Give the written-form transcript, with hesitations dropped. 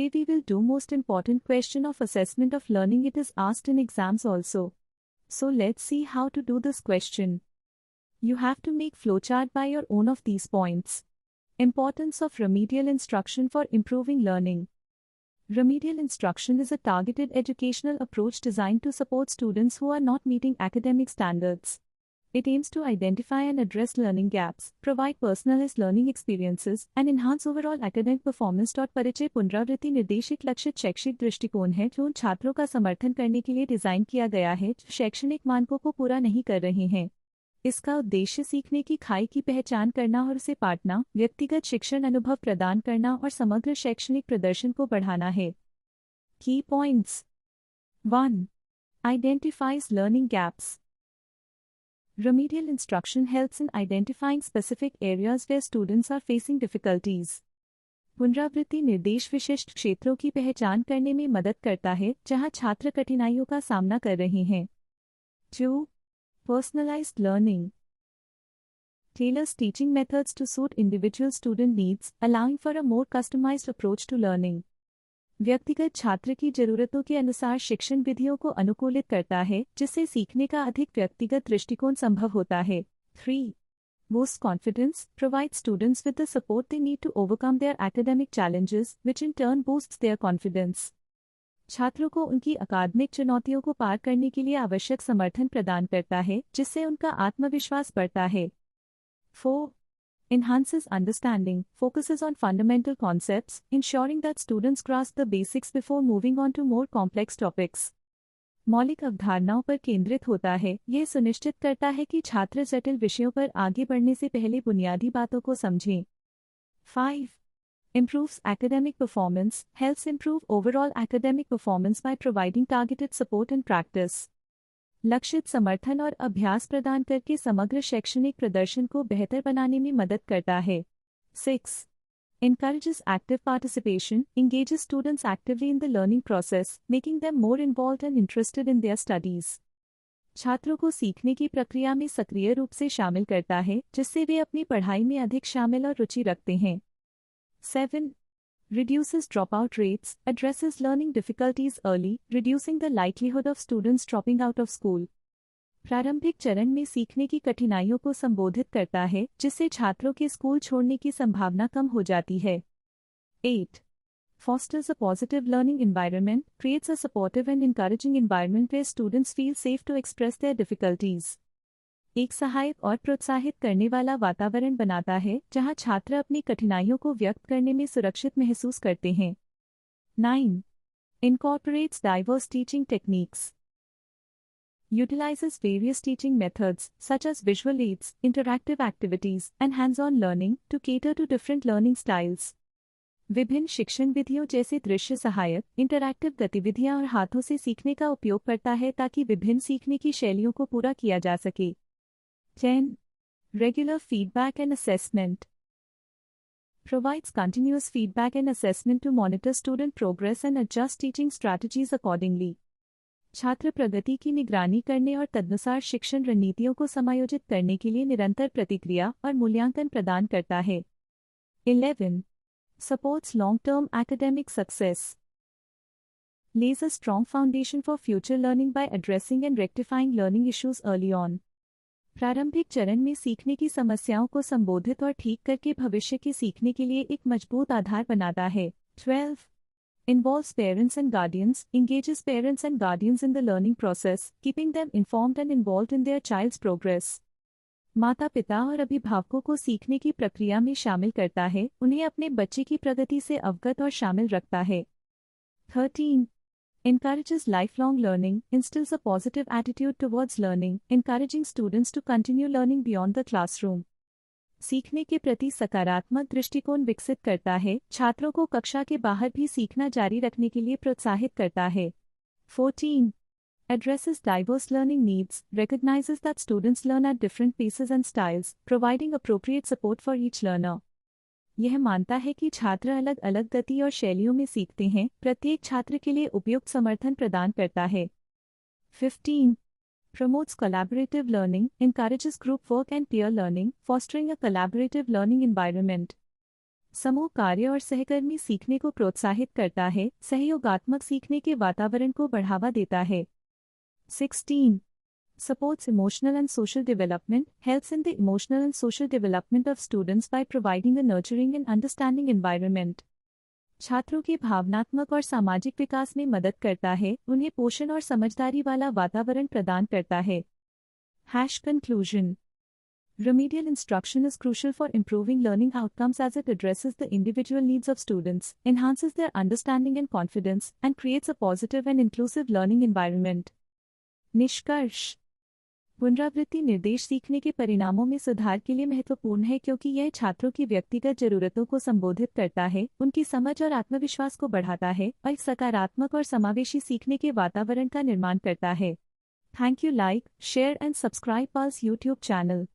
Today we will do most important question of assessment of learning. It is asked in exams also. So let's see how to do this question. You have to make flowchart by your own of these points. Importance of remedial instruction for improving learning. Remedial instruction is a targeted educational approach designed to support students who are not meeting academic standards. It aims to identify and address learning gaps, provide personalized learning experiences, and enhance overall academic performance. परिचय पुनरावृत्ति निर्देशित लक्षित शैक्षिक दृष्टिकोण है जो उन छात्रों का समर्थन करने के लिए डिजाइन किया गया है जो शैक्षणिक मानकों को पूरा नहीं कर रहे हैं। इसका उद्देश्य सीखने की खाई की पहचान करना और उसे पाटना, व्यक्तिगत शिक्षण अनुभव प्रदान करना और समग्र शैक्षणिक प्रदर्शन को बढ़ाना है। की points 1. Identifies learning gaps. Remedial instruction helps in identifying specific areas where students are facing difficulties. पुनरावृत्ति निर्देश विशिष्ट क्षेत्रों की पहचान करने में मदद करता है जहां छात्र कठिनाइयों का सामना कर रहे हैं। 2. Personalized learning. Tailors teaching methods to suit individual student needs, allowing for a more customized approach to learning. व्यक्तिगत छात्र की जरूरतों के अनुसार शिक्षण विधियों को अनुकूलित करता है जिससे सीखने का अधिक व्यक्तिगत दृष्टिकोण संभव होता है। 3. Boosts confidence, provides students with the support they need to overcome their academic challenges, which in turn boosts their confidence. छात्रों को उनकी अकादमिक चुनौतियों को पार करने के लिए आवश्यक समर्थन प्रदान करता है जिससे उनका आत्मविश्वास बढ़ता है। 4. Enhances understanding, focuses on fundamental concepts, ensuring that students grasp the basics before moving on to more complex topics. मौलिक अवधारणाओं पर केंद्रित होता है, यह सुनिश्चित करता है कि छात्र जटिल विषयों पर आगे बढ़ने से पहले बुनियादी बातों को समझें। 5. Improves academic performance, helps improve overall academic performance by providing targeted support and practice. लक्षित समर्थन और अभ्यास प्रदान करके समग्र शैक्षणिक प्रदर्शन को बेहतर बनाने में मदद करता है। 6. Encourages active participation, engages students actively in the learning process, making them more involved and interested in their studies. छात्रों को सीखने की प्रक्रिया में सक्रिय रूप से शामिल करता है जिससे वे अपनी पढ़ाई में अधिक शामिल और रुचि रखते हैं। 7. Reduces dropout rates, addresses learning difficulties early, reducing the likelihood of students dropping out of school. प्रारंभिक चरण में सीखने की कठिनाइयों को संबोधित करता है जिससे छात्रों के स्कूल छोड़ने की संभावना कम हो जाती है। 8. Fosters a positive learning environment, creates a supportive and encouraging environment where students feel safe to express their difficulties. एक सहायक और प्रोत्साहित करने वाला वातावरण बनाता है जहां छात्र अपनी कठिनाइयों को व्यक्त करने में सुरक्षित महसूस करते हैं। 9. Incorporates diverse teaching techniques. Utilizes various teaching methods such as visual aids, interactive activities, and hands-on learning to cater to different learning styles. विभिन्न शिक्षण विधियों जैसे दृश्य सहायक, इंटरैक्टिव गतिविधियां और हाथों से सीखने का उपयोग करता है ताकि विभिन्न सीखने की शैलियों को पूरा किया जा सके। 10. Regular feedback and assessment. Provides continuous feedback and assessment to monitor student progress and adjust teaching strategies accordingly. छात्र प्रगति की निगरानी करने और तदनुसार शिक्षण रणनीतियों को समायोजित करने के लिए निरंतर प्रतिक्रिया और मूल्यांकन प्रदान करता है। 11. Supports long-term academic success. Lays a strong foundation for future learning by addressing and rectifying learning issues early on. प्रारंभिक चरण में सीखने की समस्याओं को संबोधित और ठीक करके भविष्य के सीखने के लिए एक मजबूत आधार बनाता है। 12. Involves parents and guardians, engages parents and guardians in the learning process, keeping them informed and involved in their child's progress. माता पिता और अभिभावकों को सीखने की प्रक्रिया में शामिल करता है, उन्हें अपने बच्चे की प्रगति से अवगत और शामिल रखता है। 13. Encourages lifelong learning, instills a positive attitude towards learning, encouraging students to continue learning beyond the classroom. सीखने के प्रति सकारात्मक दृष्टिकोण विकसित करता है, छात्रों को कक्षा के बाहर भी सीखना जारी रखने के लिए प्रोत्साहित करता है। 14. Addresses diverse learning needs, recognizes that students learn at different paces and styles, providing appropriate support for each learner. यह मानता है कि छात्र अलग अलग गति और शैलियों में सीखते हैं, प्रत्येक छात्र के लिए उपयुक्त समर्थन प्रदान करता है। 15. Promotes collaborative learning, encourages group work and peer learning, fostering a collaborative learning environment. समूह कार्य और सहकर्मी सीखने को प्रोत्साहित करता है, सहयोगात्मक सीखने के वातावरण को बढ़ावा देता है। 16. Supports emotional and social development, helps in the emotional and social development of students by providing a nurturing and understanding environment. छात्रों के भावनात्मक और सामाजिक विकास में मदद करता है, उन्हें पोषण और समझदारी वाला वातावरण प्रदान करता है। Conclusion. Remedial instruction is crucial for improving learning outcomes as it addresses the individual needs of students, enhances their understanding and confidence, and creates a positive and inclusive learning environment. निष्कर्ष। पुनरावृत्ति निर्देश सीखने के परिणामों में सुधार के लिए महत्वपूर्ण है क्योंकि यह छात्रों की व्यक्तिगत जरूरतों को संबोधित करता है, उनकी समझ और आत्मविश्वास को बढ़ाता है और एक सकारात्मक और समावेशी सीखने के वातावरण का निर्माण करता है। Thank you. Like, share and subscribe our YouTube channel.